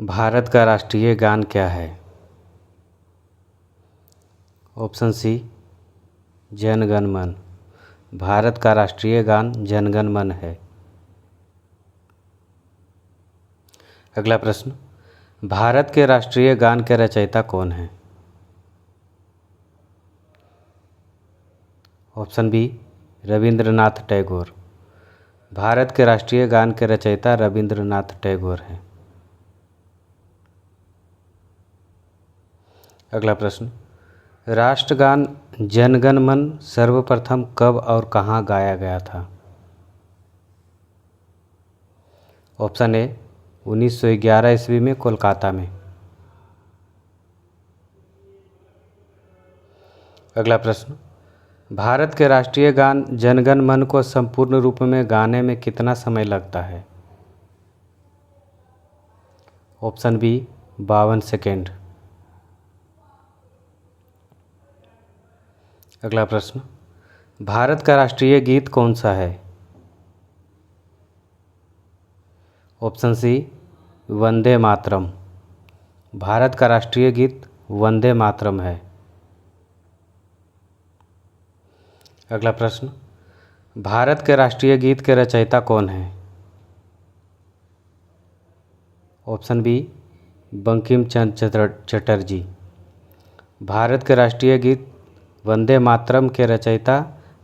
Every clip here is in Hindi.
भारत का राष्ट्रीय गान क्या है? ऑप्शन सी जन गण मन। भारत का राष्ट्रीय गान जन गण मन है। अगला प्रश्न, भारत के राष्ट्रीय गान के रचयिता कौन हैं? Option B Rabindranath Tagore. भारत के राष्ट्रीय गान के रचयिता रविंद्रनाथ टैगोर हैं। अगला प्रश्न, राष्ट्रगान जन गण मन सर्वप्रथम कब और कहाँ गाया गया था? ऑप्शन ए 1911 ईस्वी में कोलकाता में। अगला प्रश्न, भारत के राष्ट्रीय गान जन गण मन को संपूर्ण रूप में गाने में कितना समय लगता है? Option B 52 second. अगला प्रश्न, भारत का राष्ट्रीय गीत कौन सा है? ऑप्शन सी वंदे मातरम। भारत का राष्ट्रीय गीत वंदे मातरम है। अगला प्रश्न, भारत के राष्ट्रीय गीत के रचयिता कौन हैं? Option B Bankim Chandra Chatterjee. भारत के राष्ट्रीय गीत वंदे मातरम के रचयिता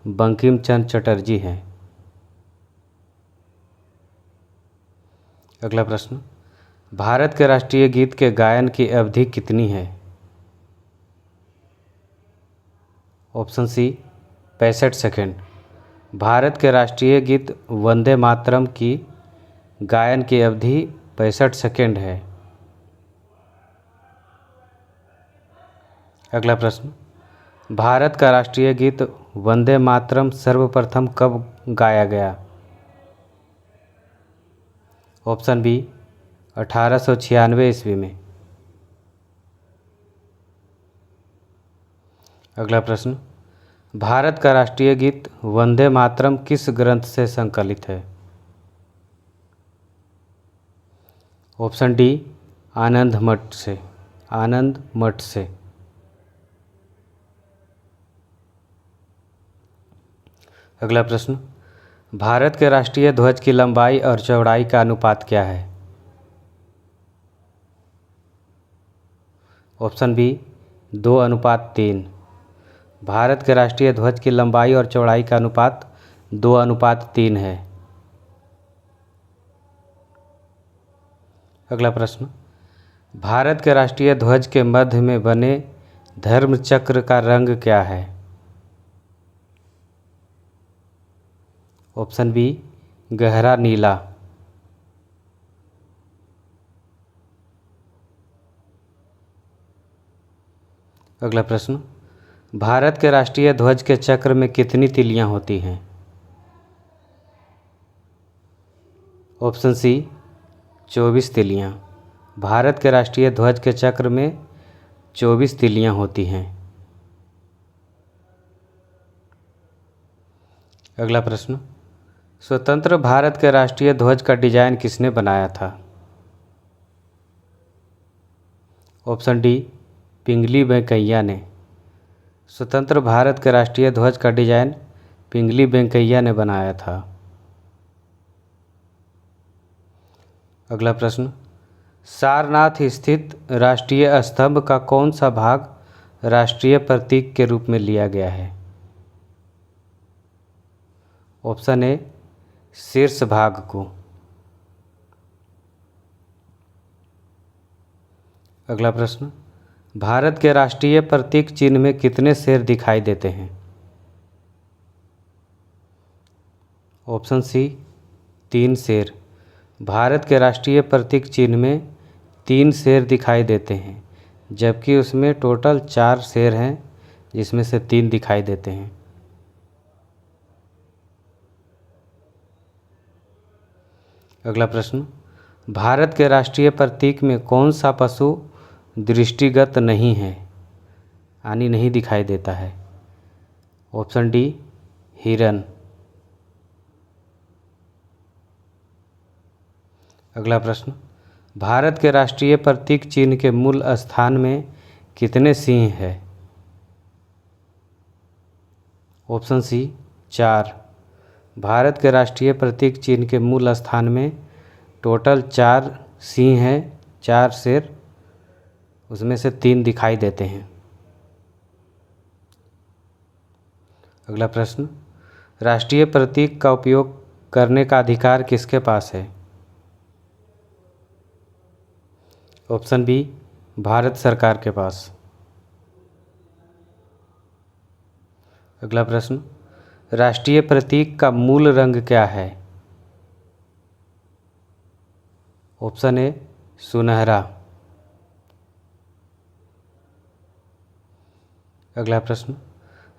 बंकिम चंद्र चटर्जी हैं। अगला प्रश्न, भारत के राष्ट्रीय गीत के गायन की अवधि कितनी है? ऑप्शन सी 65 सेकेंड। भारत के राष्ट्रीय गीत वंदे मातरम की गायन की अवधि 65 सेकेंड है। अगला प्रश्न, भारत का राष्ट्रीय गीत वंदे मातरम सर्वप्रथम कब गाया गया? ऑप्शन बी 1896 ईस्वी में। अगला प्रश्न, भारत का राष्ट्रीय गीत वंदे मातरम किस ग्रंथ से संकलित है? ऑप्शन डी आनंद मठ से। आनंद मठ से। अगला प्रश्न, भारत के राष्ट्रीय ध्वज की लंबाई और चौड़ाई का अनुपात क्या है? Option B 2:3। भारत के राष्ट्रीय ध्वज की लंबाई और चौड़ाई का अनुपात 2:3 है। अगला प्रश्न, भारत के राष्ट्रीय ध्वज के मध्य में बने धर्म चक्र का रंग क्या है? ऑप्शन बी गहरा नीला। अगला प्रश्न, भारत के राष्ट्रीय ध्वज के चक्र में कितनी तिलियां होती हैं? Option C 24 तिलियां। भारत के राष्ट्रीय ध्वज के चक्र में 24 तिलियां होती हैं। अगला प्रश्न, स्वतंत्र भारत के राष्ट्रीय ध्वज का डिजाइन किसने बनाया था? ऑप्शन डी पिंगली वेंकैया ने। स्वतंत्र भारत के राष्ट्रीय ध्वज का डिजाइन पिंगली वेंकैया ने बनाया था। अगला प्रश्न, सारनाथ स्थित राष्ट्रीय स्तंभ का कौन सा भाग राष्ट्रीय प्रतीक के रूप में लिया गया है? ऑप्शन ए शीर्ष भाग को। अगला प्रश्न, भारत के राष्ट्रीय प्रतीक चिन्ह में कितने शेर दिखाई देते हैं? ऑप्शन सी 3 शेर। भारत के राष्ट्रीय प्रतीक चिन्ह में 3 शेर दिखाई देते हैं, जबकि उसमें टोटल 4 शेर हैं, जिसमें से 3 दिखाई देते हैं। अगला प्रश्न, भारत के राष्ट्रीय प्रतीक में कौन सा पशु दृष्टिगत नहीं है, यानी नहीं दिखाई देता है? ऑप्शन डी हिरन। अगला प्रश्न, भारत के राष्ट्रीय प्रतीक चिन्ह के मूल स्थान में कितने सिंह हैं? Option C 4। भारत के राष्ट्रीय प्रतीक चिन्ह के मूल स्थान में टोटल 4 सिंह हैं, 4 शेर, उसमें से 3 दिखाई देते हैं। अगला प्रश्न, राष्ट्रीय प्रतीक का उपयोग करने का अधिकार किसके पास है? ऑप्शन बी भारत सरकार के पास। अगला प्रश्न, राष्ट्रीय प्रतीक का मूल रंग क्या है? ऑप्शन ए सुनहरा। अगला प्रश्न,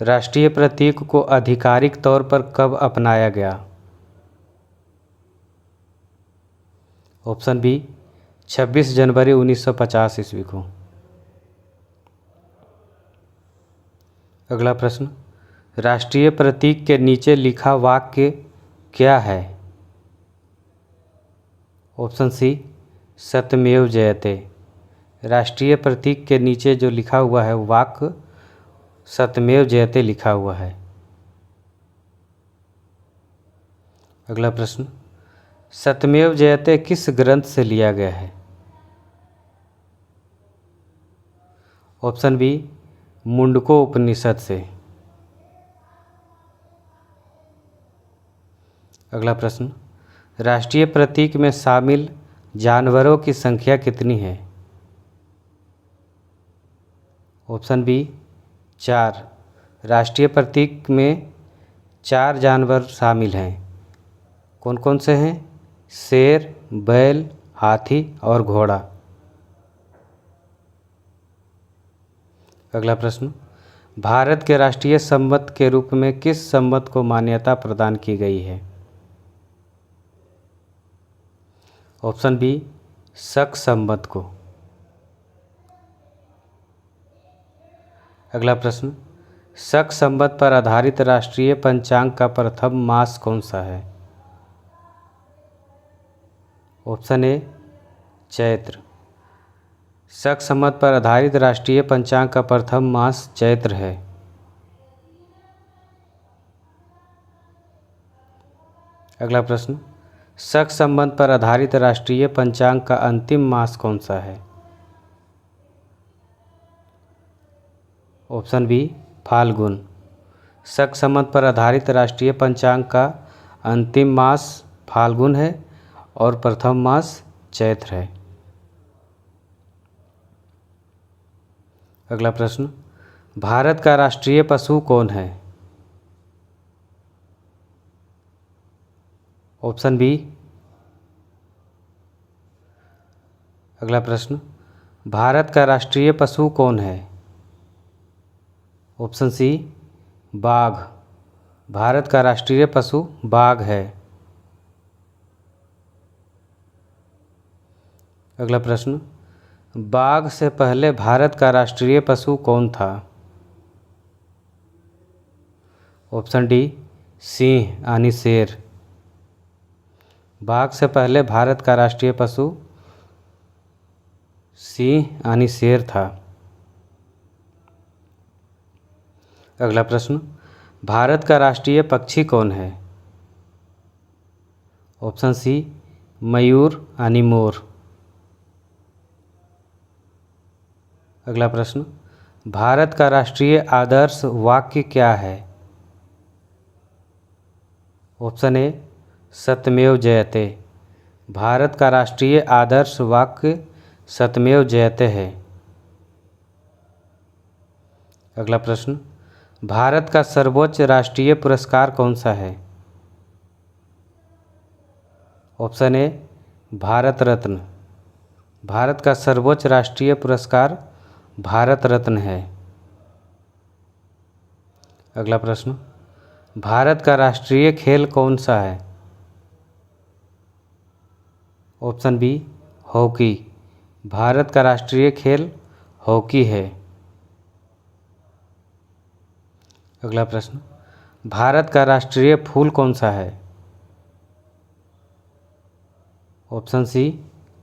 राष्ट्रीय प्रतीक को आधिकारिक तौर पर कब अपनाया गया? ऑप्शन बी 26 जनवरी 1950 ईस्वी को। अगला प्रश्न, राष्ट्रीय प्रतीक के नीचे लिखा वाक्य क्या है? ऑप्शन सी सत्यमेव जयते। राष्ट्रीय प्रतीक के नीचे जो लिखा हुआ है वाक्य सत्यमेव जयते लिखा हुआ है। अगला प्रश्न, सत्यमेव जयते किस ग्रंथ से लिया गया है? ऑप्शन बी मुंडको उपनिषद से। अगला प्रश्न, राष्ट्रीय प्रतीक में शामिल जानवरों की संख्या कितनी है? Option B 4। राष्ट्रीय प्रतीक में 4 जानवर शामिल हैं। कौन कौन से हैं? शेर, बैल, हाथी और घोड़ा। अगला प्रश्न, भारत के राष्ट्रीय संवत के रूप में किस संवत को मान्यता प्रदान की गई है? ऑप्शन बी शक संवत को। अगला प्रश्न, शक संवत पर आधारित राष्ट्रीय पंचांग का प्रथम मास कौन सा है? Option A Chaitra. शक संवत पर आधारित राष्ट्रीय पंचांग का प्रथम मास चैत्र है। अगला प्रश्न, शक संवत पर आधारित राष्ट्रीय पंचांग का अंतिम मास कौन सा है? Option B Phalgun. शक संवत पर आधारित राष्ट्रीय पंचांग का अंतिम मास फाल्गुन है और प्रथम मास चैत्र है। अगला प्रश्न, भारत का राष्ट्रीय पशु कौन है? Option B. अगला प्रश्न, भारत का राष्ट्रीय पशु कौन है? ऑप्शन सी बाघ। भारत का राष्ट्रीय पशु बाघ है। अगला प्रश्न, बाघ से पहले भारत का राष्ट्रीय पशु कौन था? ऑप्शन डी सिंह यानी शेर। बाघ से पहले भारत का राष्ट्रीय पशु सिंह यानी शेर था। अगला प्रश्न, भारत का राष्ट्रीय पक्षी कौन है? ऑप्शन सी मयूर यानी मोर। अगला प्रश्न, भारत का राष्ट्रीय आदर्श वाक्य क्या है? ऑप्शन ए सत्यमेव जयते। भारत का राष्ट्रीय आदर्श वाक्य सत्यमेव जयते है। अगला प्रश्न, भारत का सर्वोच्च राष्ट्रीय पुरस्कार कौन सा है? Option A Bharat Ratna. भारत का सर्वोच्च राष्ट्रीय पुरस्कार भारत रत्न है। अगला प्रश्न, भारत का राष्ट्रीय खेल कौन सा है? Option B hockey. भारत का राष्ट्रीय खेल हॉकी है। अगला प्रश्न, भारत का राष्ट्रीय फूल कौन सा है? ऑप्शन सी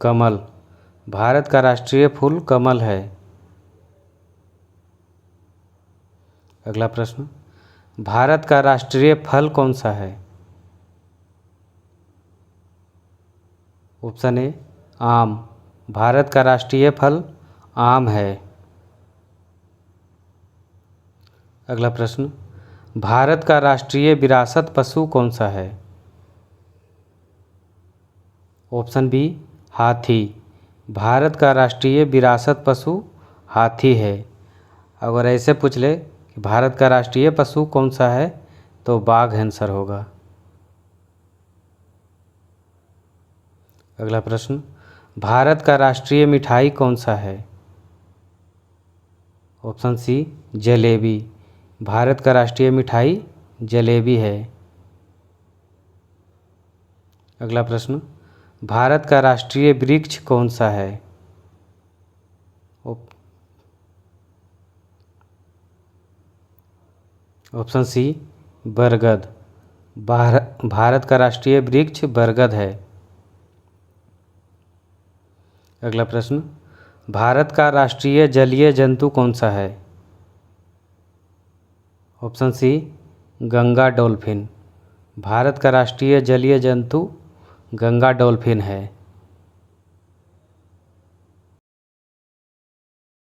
कमल। भारत का राष्ट्रीय फूल कमल है। अगला प्रश्न, भारत का राष्ट्रीय फल कौन सा है? ऑप्शन ए आम। भारत का राष्ट्रीय फल आम है। अगला प्रश्न, भारत का राष्ट्रीय विरासत पशु कौन सा है? ऑप्शन बी हाथी। भारत का राष्ट्रीय विरासत पशु हाथी है। अगर ऐसे पूछ ले कि भारत का राष्ट्रीय पशु कौन सा है, तो बाघ आंसर होगा। अगला प्रश्न, भारत का राष्ट्रीय मिठाई कौन सा है? ऑप्शन सी जलेबी। भारत का राष्ट्रीय मिठाई जलेबी है। अगला प्रश्न, भारत का राष्ट्रीय वृक्ष कौन सा है? ऑप्शन सी बरगद। भारत का राष्ट्रीय वृक्ष बरगद है। अगला प्रश्न, भारत का राष्ट्रीय जलीय जंतु कौन सा है? Option C Ganga dolphin. Bharat का राष्ट्रीय जलीय जंतु गंगा डॉल्फिन है।